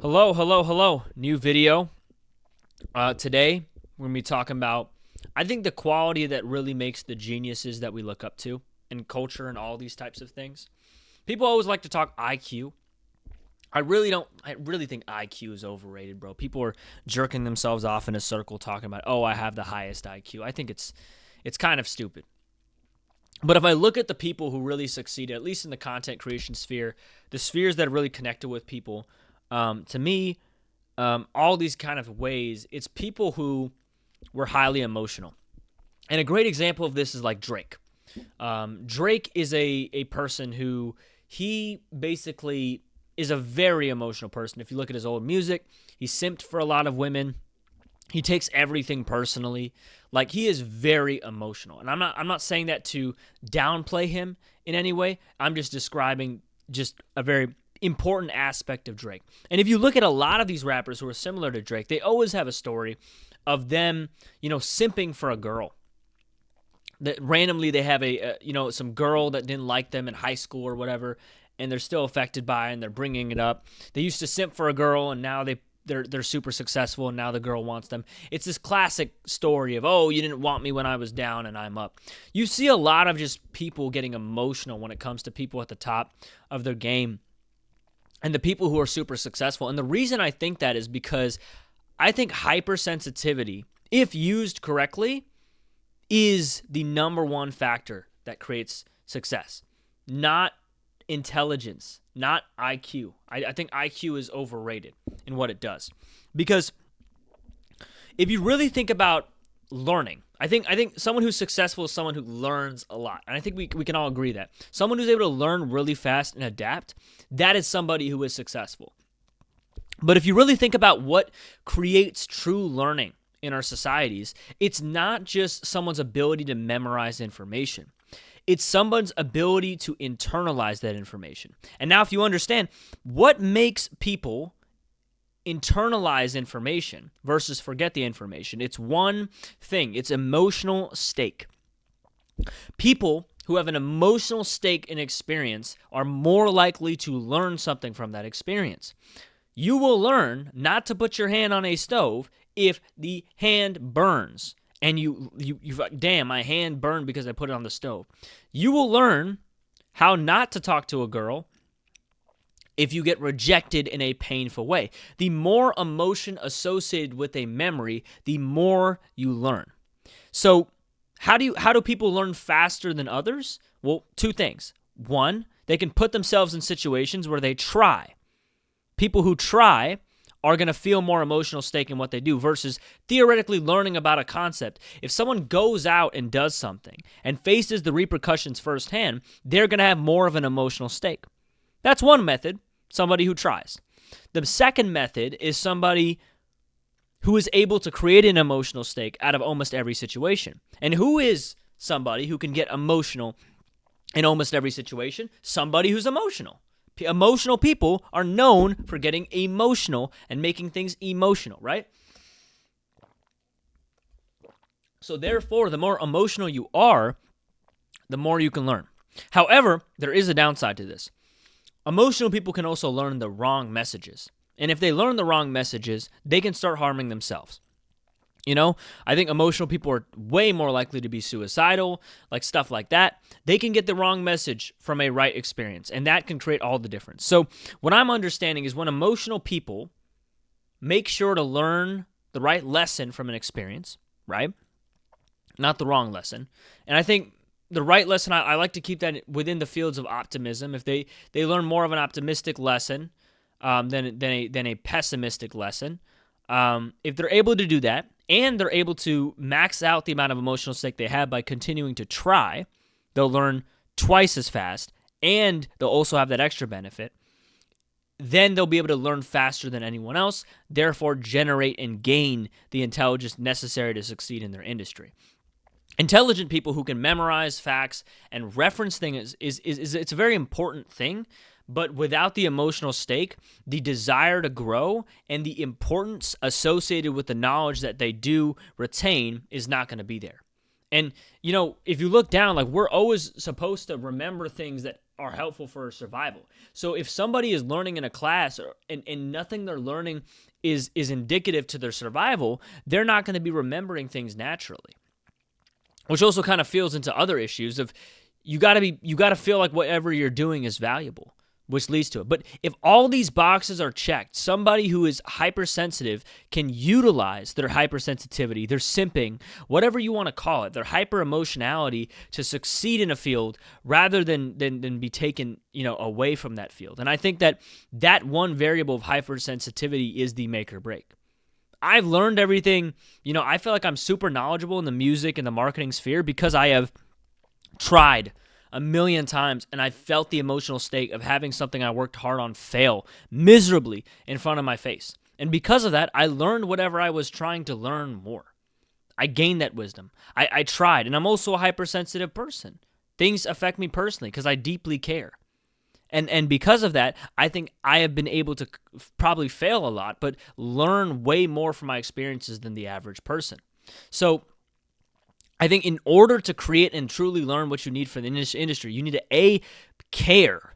Hello, hello, hello. New video. Today, we're going to be talking about, I think, the quality that really makes the geniuses that we look up to in culture and all these types of things. People always like to talk IQ. I really think IQ is overrated, bro. People are jerking themselves off in a circle talking about, oh, I have the highest IQ. I think it's kind of stupid. But if I look at the people who really succeeded, at least in the content creation sphere, the spheres that are really connected with people, to me, all these kind of ways, it's people who were highly emotional. And a great example of this is like Drake. Drake is a person who he basically is a very emotional person. If you look at his old music, he simped for a lot of women. He takes everything personally. Like, he is very emotional. And I'm not saying that to downplay him in any way. I'm just describing just a very important aspect of Drake. And if you look at a lot of these rappers who are similar to Drake, they always have a story of them, simping for a girl. That randomly they have some girl that didn't like them in high school or whatever, and they're still affected by it, and they're bringing it up. They used to simp for a girl, and now they're super successful, and now the girl wants them. It's this classic story of, oh, you didn't want me when I was down and I'm up. You see a lot of just people getting emotional when it comes to people at the top of their game and the people who are super successful. And the reason I think that is because I think hypersensitivity, if used correctly, is the number one factor that creates success, not intelligence, not IQ. I think IQ is overrated in what it does. Because if you really think about learning, I think someone who's successful is someone who learns a lot. And I think we can all agree that. Someone who's able to learn really fast and adapt, that is somebody who is successful. But if you really think about what creates true learning in our societies, it's not just someone's ability to memorize information. It's someone's ability to internalize that information. And now if you understand what makes people internalize information versus forget the information, it's one thing. It's emotional stake. People who have an emotional stake in experience are more likely to learn something from that experience. You will learn not to put your hand on a stove if the hand burns. And you damn, my hand burned because I put it on the stove. You will learn how not to talk to a girl if you get rejected in a painful way. The more emotion associated with a memory, the more you learn. So how do people learn faster than others? Well, two things. One, they can put themselves in situations where they try. People who try are going to feel more emotional stake in what they do versus theoretically learning about a concept. If someone goes out and does something and faces the repercussions firsthand, they're going to have more of an emotional stake. That's one method, somebody who tries. The second method is somebody who is able to create an emotional stake out of almost every situation. And who is somebody who can get emotional in almost every situation? Somebody who's emotional. Emotional people are known for getting emotional and making things emotional, right? So therefore, the more emotional you are, the more you can learn. However, there is a downside to this. Emotional people can also learn the wrong messages. And if they learn the wrong messages, they can start harming themselves. I think emotional people are way more likely to be suicidal, like stuff like that. They can get the wrong message from a right experience, and that can create all the difference. So what I'm understanding is when emotional people make sure to learn the right lesson from an experience, right? Not the wrong lesson. And I think the right lesson, I like to keep that within the fields of optimism. If they learn more of an optimistic lesson than a pessimistic lesson, if they're able to do that, and they're able to max out the amount of emotional stake they have by continuing to try, they'll learn twice as fast, and they'll also have that extra benefit. Then they'll be able to learn faster than anyone else, therefore generate and gain the intelligence necessary to succeed in their industry. Intelligent people who can memorize facts and reference things is it's a very important thing. But without the emotional stake, the desire to grow and the importance associated with the knowledge that they do retain is not going to be there. And, if you look down, like, we're always supposed to remember things that are helpful for survival. So if somebody is learning in a class and nothing they're learning is indicative to their survival, they're not going to be remembering things naturally. Which also kind of feels into other issues of you got to feel like whatever you're doing is valuable, which leads to it. But if all these boxes are checked, somebody who is hypersensitive can utilize their hypersensitivity, their simping, whatever you want to call it, their hyper-emotionality to succeed in a field rather than be taken, away from that field. And I think that one variable of hypersensitivity is the make or break. I've learned everything, I feel like I'm super knowledgeable in the music and the marketing sphere because I have tried a million times and I felt the emotional stake of having something I worked hard on fail miserably in front of my face. And because of that, I learned whatever I was trying to learn more. I gained that wisdom. I tried, and I'm also a hypersensitive person. Things affect me personally because I deeply care. And because of that, I think I have been able to probably fail a lot, but learn way more from my experiences than the average person. So I think in order to create and truly learn what you need for the industry, you need to care.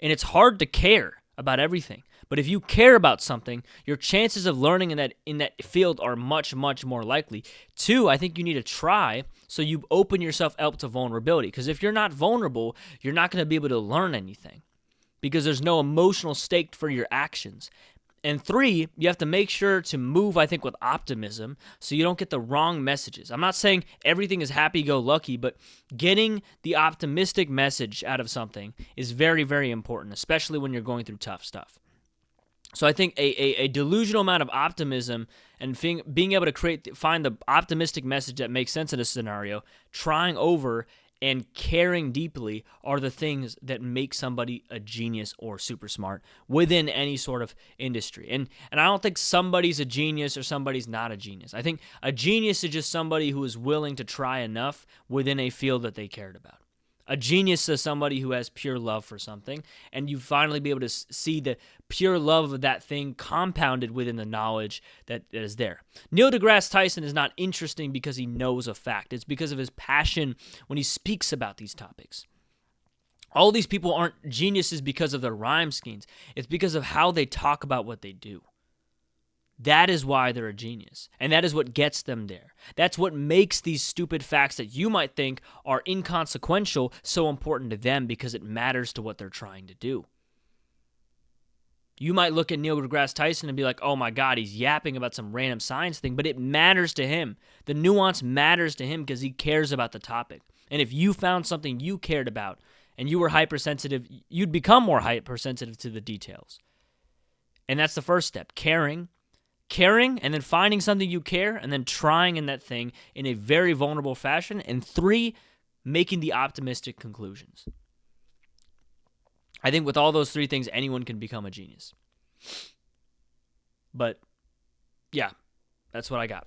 And it's hard to care about everything. But if you care about something, your chances of learning in that field are much, much more likely. 2, I think you need to try so you open yourself up to vulnerability. Because if you're not vulnerable, you're not going to be able to learn anything because there's no emotional stake for your actions. And 3, you have to make sure to move, I think, with optimism so you don't get the wrong messages. I'm not saying everything is happy-go-lucky, but getting the optimistic message out of something is very, very important, especially when you're going through tough stuff. So I think a delusional amount of optimism and being able to find the optimistic message that makes sense in a scenario, trying over and caring deeply are the things that make somebody a genius or super smart within any sort of industry. And I don't think somebody's a genius or somebody's not a genius. I think a genius is just somebody who is willing to try enough within a field that they cared about. A genius is somebody who has pure love for something, and you finally be able to see the pure love of that thing compounded within the knowledge that is there. Neil deGrasse Tyson is not interesting because he knows a fact. It's because of his passion when he speaks about these topics. All these people aren't geniuses because of their rhyme schemes. It's because of how they talk about what they do. That is why they're a genius, and that is what gets them there. That's what makes these stupid facts that you might think are inconsequential so important to them because it matters to what they're trying to do. You might look at Neil deGrasse Tyson and be like, oh my God, he's yapping about some random science thing, but it matters to him. The nuance matters to him because he cares about the topic. And if you found something you cared about and you were hypersensitive, you'd become more hypersensitive to the details. And that's the first step, caring, and then finding something you care, and then trying in that thing in a very vulnerable fashion. And 3, making the optimistic conclusions. I think with all those 3 things, anyone can become a genius. But, yeah, that's what I got.